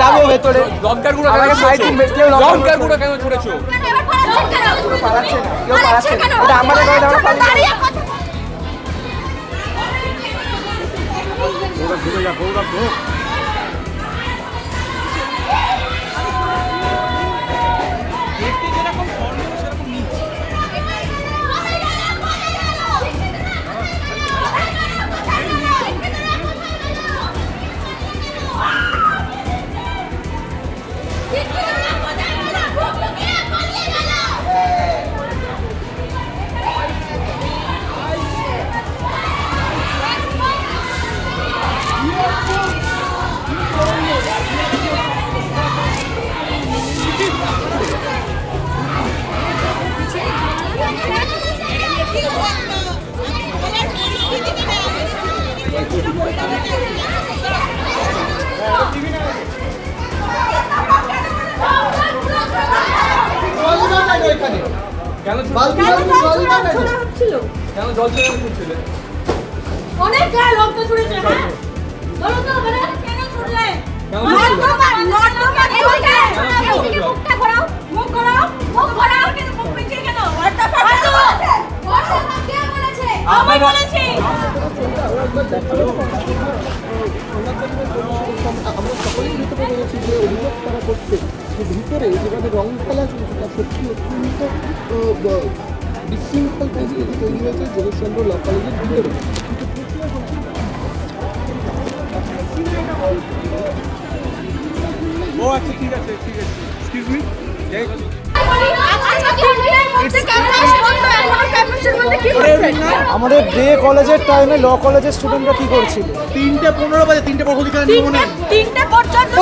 যাবো ভেতরে। লঙ্কার গুঁড়ো কেন ছুড়েছো? পালাচ্ছে না, কেউ পালাচ্ছে না, এটা আমাদের ঘরে আমরা পালিয়ে ওরা ঘুরে যা গৌরব হোক। অনেক লোক তো ছুড়েছে। হ্যাঁ বলো তো মানে কেন ছুড়লে? মুখটা ঘোরাও, মুখ ঘোরাও, মুখ ঘোরাও, কিন্তু মুখ পিছিয়ে কেন? ওটা ফাটো। ওটা কে বলেছে? আমি বলেছি। আমরা সকলেই বুঝতে পেরেছি যে অভিযোগ তারা করছে যে ভিতরে যেভাবে রং খেলা চলছে তা সত্যি অত্যন্ত বিশৃঙ্খল পরিস্থিতি তৈরি হয়েছে যোগেশচন্দ্র ল কলেজের ভিতরে। ও আচ্ছা ঠিক আছে এক্সকিউজ মি। আমাদের ডে কলেজের টাইমে ল কলেজের স্টুডেন্টরা কি করছিল? 3:15 বাজে 3টে পরবর্তীকালে নিয়মনে 3টে পর্যন্ত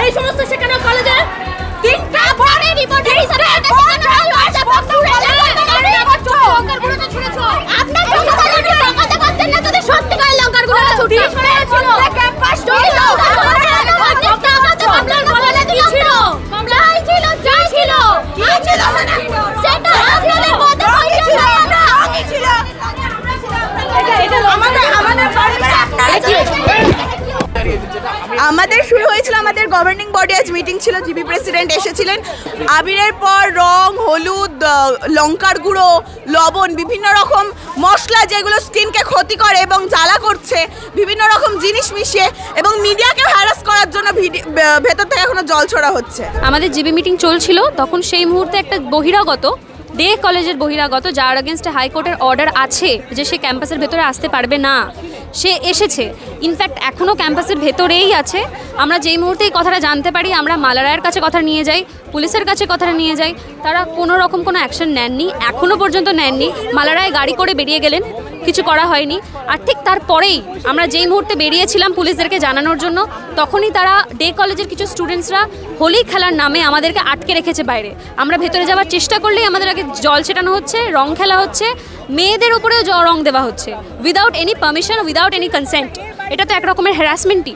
এই সমস্ত শেখানো কলেজে 3টা পরে রিপোর্ট আমাদের শুরু হয়েছিল আমাদের গভর্নিং বডি আজ মিটিং ছিল, জিবি প্রেসিডেন্ট এসেছিলেন। আবিরের পর রং, হলুদ, লঙ্কার গুঁড়ো, লবণ, বিভিন্ন রকম মশলা যেগুলো স্কিনকে ক্ষতি করে এবং জ্বালা করছে, বিভিন্ন রকম জিনিস মিশিয়ে এবং মিডিয়াকে হ্যারাস করার জন্য ভেতর থেকে এখনো জল ছড়া হচ্ছে। আমাদের জিবি মিটিং চলছিল, তখন সেই মুহূর্তে একটা বহিরাগত ডে কলেজের বহিরাগত যার এগেনস্টে হাইকোর্টের অর্ডার আছে যে সে ক্যাম্পাসের ভেতরে আসতে পারবে না, সে এসেছে। ইনফ্যাক্ট এখনও ক্যাম্পাসের ভেতরেই আছে। আমরা যেই মুহূর্তেই কথাটা জানতে পারি আমরা মালারায়ের কাছে কথা নিয়ে যাই, পুলিশের কাছে কথাটা নিয়ে যাই, তারা কোনো রকম কোনো অ্যাকশন নেননি, এখনও পর্যন্ত নেননি। মালারায় গাড়ি করে বেরিয়ে গেলেন, কিছু করা হয়নি। আর ঠিক তারপরেই আমরা যেই মুহূর্তে বেরিয়েছিলাম পুলিশদেরকে জানানোর জন্য, তখনই তারা ডে কলেজের কিছু স্টুডেন্টসরা হোলি খেলার নামে আমাদেরকে আটকে রেখেছে বাইরে। আমরা ভেতরে যাওয়ার চেষ্টা করলেই আমাদেরকে জল ছেটানো হচ্ছে, রং খেলা হচ্ছে, মেয়েদের উপরেও রং দেওয়া হচ্ছে without any permission, without any consent. এটা তো এক রকমের হ্যারাসমেন্টই।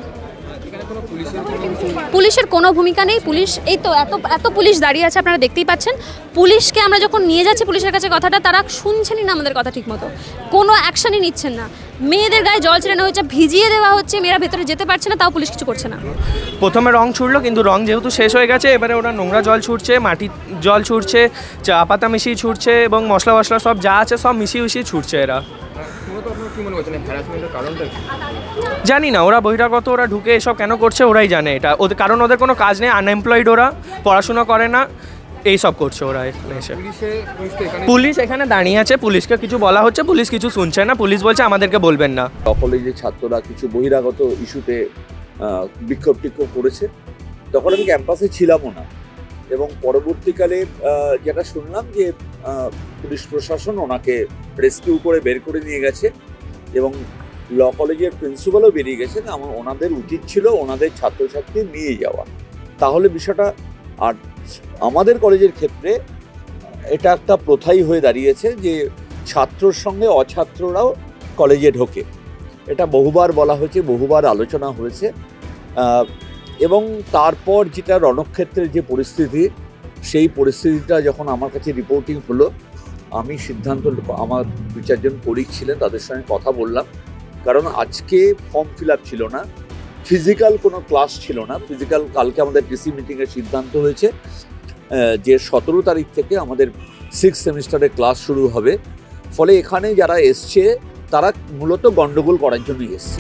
পুলিশের কোনো ভূমিকা নেই। পুলিশ এই তো এত পুলিশ দাঁড়িয়ে আছে, আপনারা দেখতেই পাচ্ছেন। পুলিশকে আমরা যখন নিয়ে যাচ্ছি পুলিশের কাছে কথাটা, তারা শুনছেনই না আমাদের কথা ঠিকমতো, কোনো অ্যাকশনই নিচ্ছেন না। মেয়েদের গায়ে জল ছেড়ানো হচ্ছে, ভিজিয়ে দেওয়া হচ্ছে, মেয়েরা ভেতরে যেতে পারছে না, তাও পুলিশ কিছু করছে না। প্রথমে রং ছুড়লো, কিন্তু রং যেহেতু শেষ হয়ে গেছে, এবারে ওরা নোংরা জল ছুটছে, মাটির জল ছুটছে, চা পাতা মিশিয়ে ছুটছে এবং মশলা মশলা সব যা আছে সব মিশিয়ে ছুটছে এরা। জানি না, ওরা বহিরাগত, ওরা ঢুকে এসব কেন করছে ওরাই জানে। এটা ওদের কারণ, ওদের কোনো কাজ নেই, আনএমপ্লয়েড, ওরা পড়াশোনা করে না, এইসব করছে ওরা এখানে এসে। পুলিশ এখানে দাঁড়িয়ে আছে, পুলিশকে কিছু বলা হচ্ছে, পুলিশ কিছু শুনছে না। পুলিশ বলছে আমাদেরকে বলবেন না। কলেজের ছাত্ররা কিছু বহিরাগত ইস্যুতে বিক্ষোভ টিক্ষোভ করেছে, তখন আমি ক্যাম্পাসে ছিলামও না। এবং পরবর্তীকালে যেটা শুনলাম যে পুলিশ প্রশাসন ওনাকে রেস্কিউ করে বের করে নিয়ে গেছে এবং ল কলেজের প্রিন্সিপালও বেরিয়ে গেছেন, ওনাদের উচিত ছিল ওনাদের ছাত্রছাত্রী নিয়ে যাওয়া, তাহলে বিষয়টা। আর আমাদের কলেজের ক্ষেত্রে এটা একটা প্রথাই হয়ে দাঁড়িয়েছে যে ছাত্রর সঙ্গে অছাত্ররাও কলেজে ঢোকে। এটা বহুবার বলা হয়েছে, বহুবার আলোচনা হয়েছে, এবং তারপর যেটা রণক্ষেত্রের যে পরিস্থিতি, সেই পরিস্থিতিটা যখন আমার কাছে রিপোর্টিং হলো, আমি সিদ্ধান্ত, আমার 2-4জন কলিগ ছিলেন, তাদের সঙ্গে কথা বললাম। কারণ আজকে ফর্ম ফিল আপ ছিল না, ফিজিক্যাল কোনো ক্লাস ছিল না। কালকে আমাদের ডিসি মিটিংয়ের সিদ্ধান্ত হয়েছে যে 17 তারিখ থেকে আমাদের 6th সেমিস্টারের ক্লাস শুরু হবে। ফলে এখানে যারা এসছে তারা মূলত গণ্ডগোল করার জন্যই এসছে।